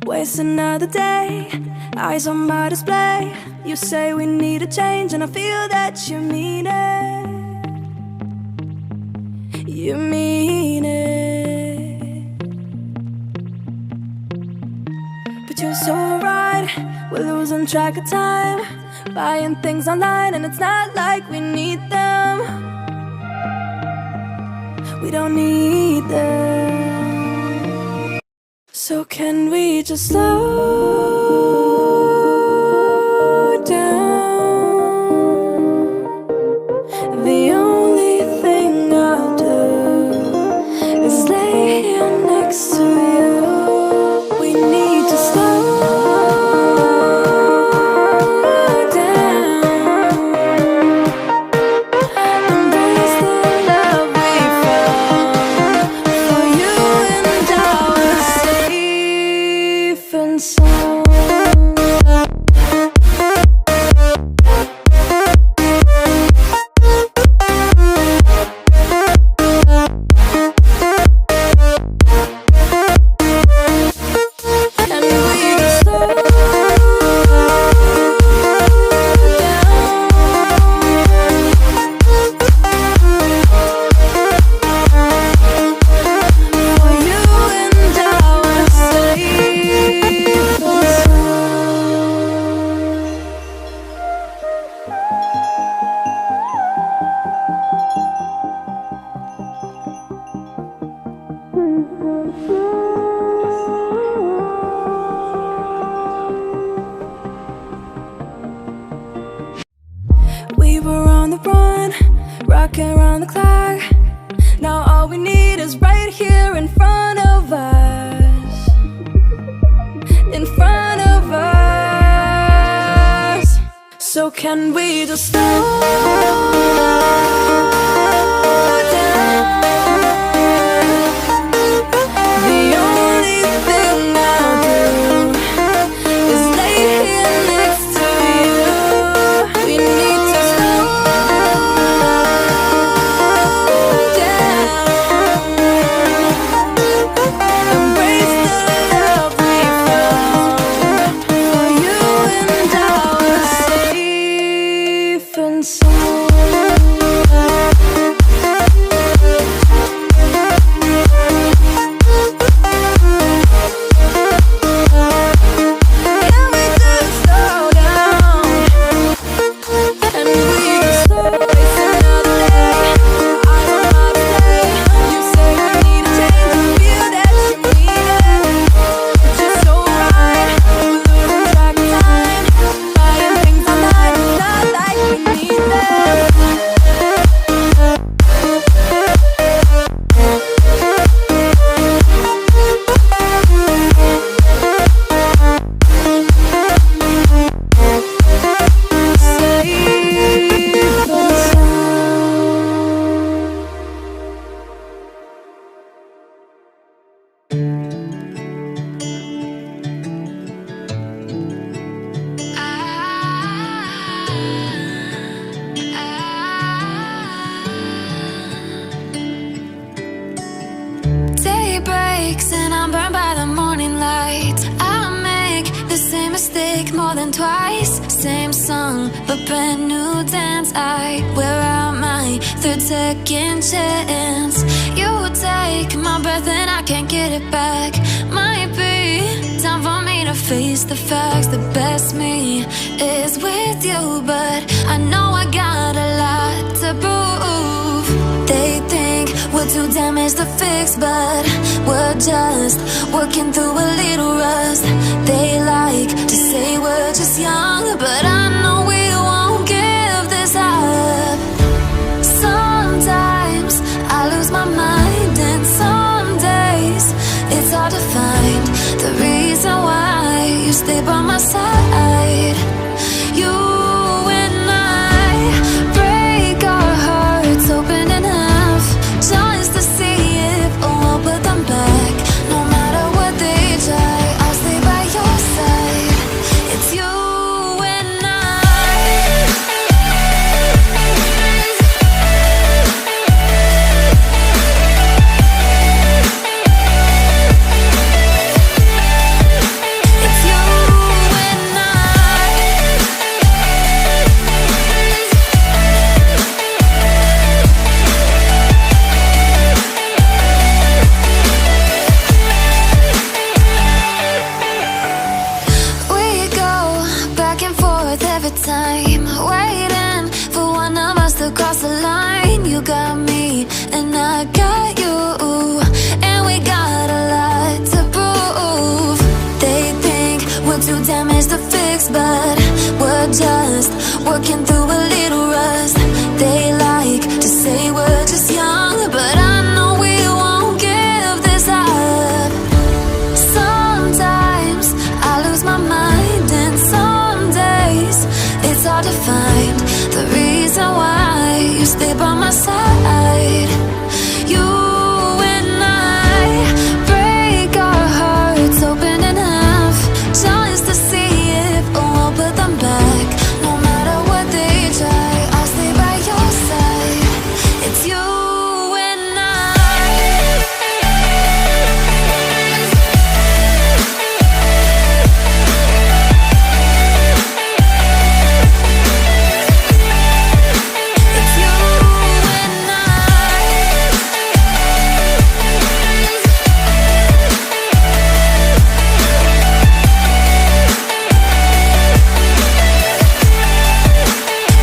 Waste another day, eyes on my display. You say we need a change and I feel that you mean it. You mean it. But you're so right, we're losing track of time, buying things online and it's not like we need them. We don't need them. So can we just slow down? The only thing I'll do is lay here next to you. We need to slow down. Embrace the love we found. For you and I were safe and sound. And we just slow down. For you and I were safe and we were on the run, rocking around the clock. Now all we need is right here in front of us. In front of us. So can we just slow down? The only thing I'll do is lay here next to you. We need to slow down. Embrace the love we found. For you and I were safe and sound. Can we just slow down? And we just slow waste another day. I don't know how to play. You say we need a change and feel that you mean it. But you're so right, we're losing track of time, buying things online, it's not like we need them. Safe and Day breaks and I'm burned by the morning light. I make the same mistake more than twice. Same song, but brand new dance. I wear out my third second chance. You take my breath and I can't get it back. Might be time for me to face the facts. The best me is with you, but I know I got a lot to prove. They think we're too damaged to fix, but we're just working through a little rust. They like to say we're just young, but I know we won't give this up. Sometimes I lose my mind, and some days it's hard to find the reason why you stay by my side. You and I break our hearts open in half, just to see if we'll put them back. No matter what they try, I'll stay by your side. It's you and I. working through a little rust. They like to say we're just young, but I know we won't give this up. Sometimes I lose my mind, and some days it's hard to find the reason why you stay by my side. You and I break our hearts open in half, just to see if we'll put them back. No matter what they try, I'll stay by your side. It's you and I. It's you and I.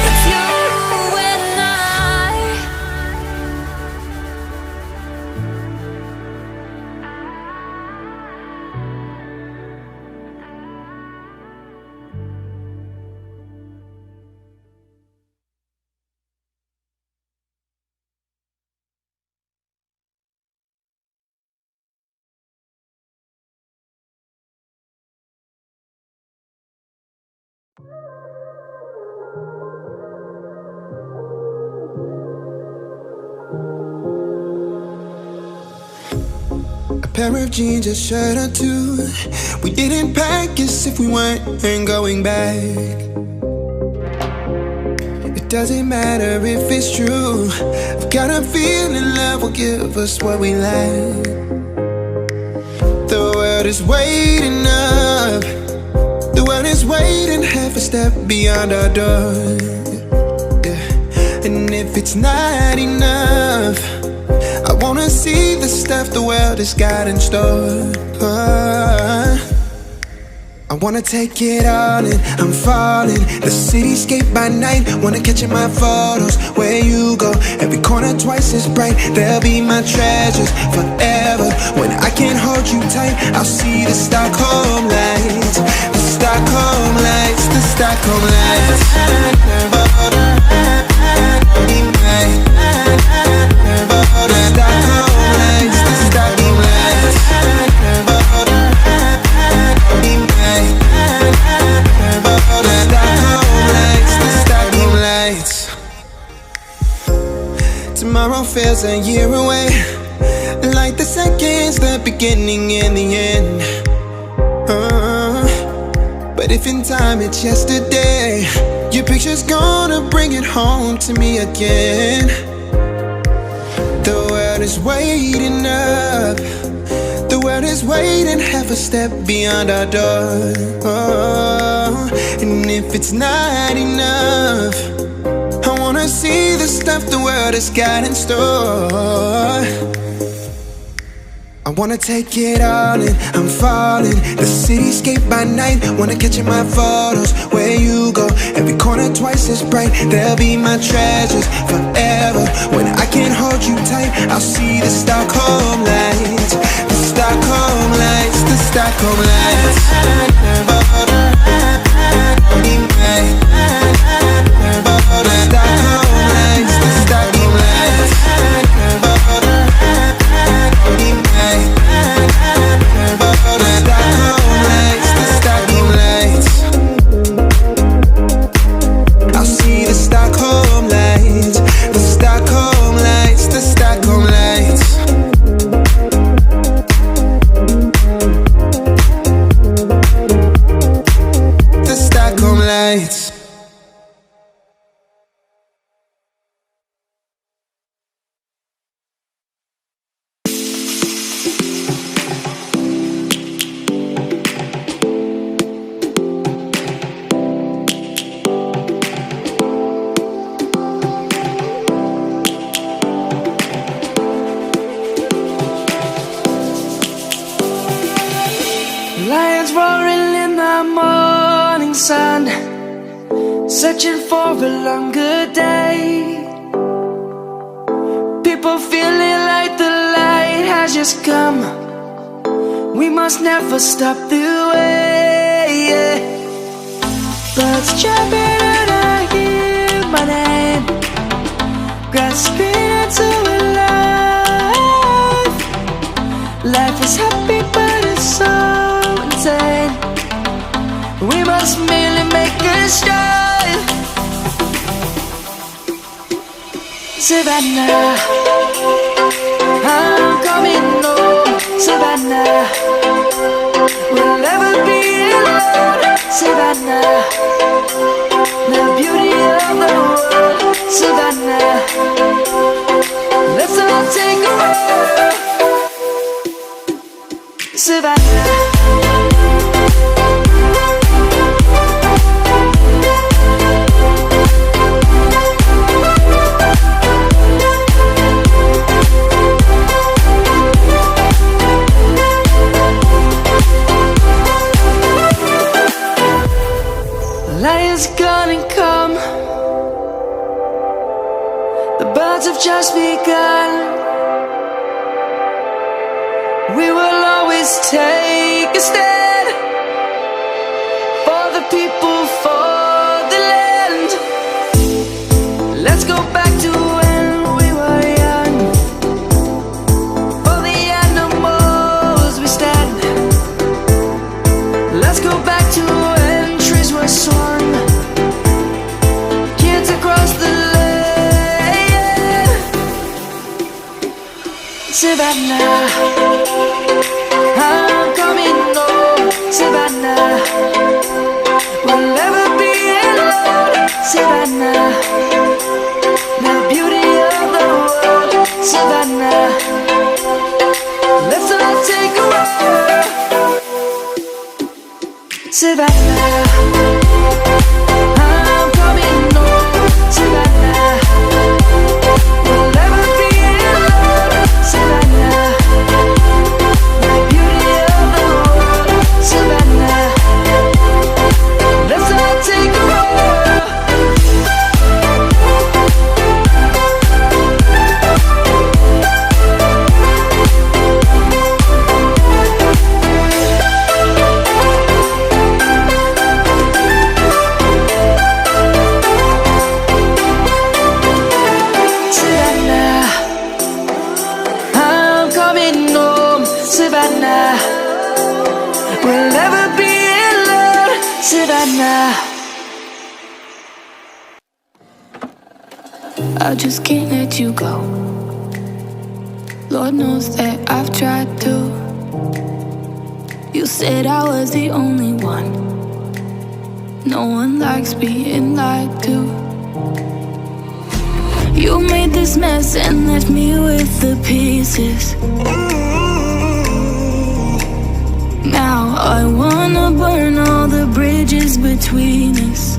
It's you and I. A pair of jeans, a shirt or two. We didn't pack as if we weren't going back. It doesn't matter if it's true. I've got a feeling love will give us what we lack. The world is waiting up. The world is waiting half a step beyond our door. Yeah. And if it's not enough, I wanna see the stuff the world has got in store. I wanna take it all in, I'm falling. The cityscape by night, wanna catch in my photos. Where you go, every corner twice as bright. They'll be my treasures forever. When I can't hold you tight, I'll see the Stockholm lights. The Stockholm lights, the Stockholm lights. Tomorrow feels a year away, like the seconds, the beginning and the end. But if in time it's yesterday, your picture's gonna bring it home to me again. The world is waiting up. The world is waiting half a step beyond our door. And if it's not enough, I wanna see the stuff the world has got in store. I wanna take it all in, I'm falling. The cityscape by night, wanna catch in my photos. Where you go, every corner twice as bright. They'll be my treasures forever. When I can't hold you tight, I'll see the Stockholm lights. The Stockholm lights, the Stockholm lights. Lions roaring in the morning sun, searching for a longer day. People feeling like the light has just come. We must never stop the way, yeah. Birds chirping and I hear screen into a life. Life is happy but it's so insane. We must merely make a strive. Savannah, I'm coming home. Savannah, we'll never be alone. Savannah, the beauty of the world. Savannah, let's all take a walk. Savannah. Lion's gonna come. The birds have just begun. We will always take a stand for the people, for the land. Let's go back to when we were young. For the animals we stand. Let's go back to when trees were swung. Kids across the land. Savannah, I'm coming home. Savannah, we'll never be alone. Savannah, the beauty of the world. Savannah, let's all take a walk. Savannah, I'm coming home. Savannah, we'll never be alone. Savannah, the beauty of the world. Savannah, let's all take a walk. Savannah, I'm coming home. Savannah, we'll never be alone. Savannah. I just can't let you go. Lord knows that I've tried to. You said I was the only one. No one likes being lied to. You made this mess and left me with the pieces. Now I wanna burn all the bridges between us.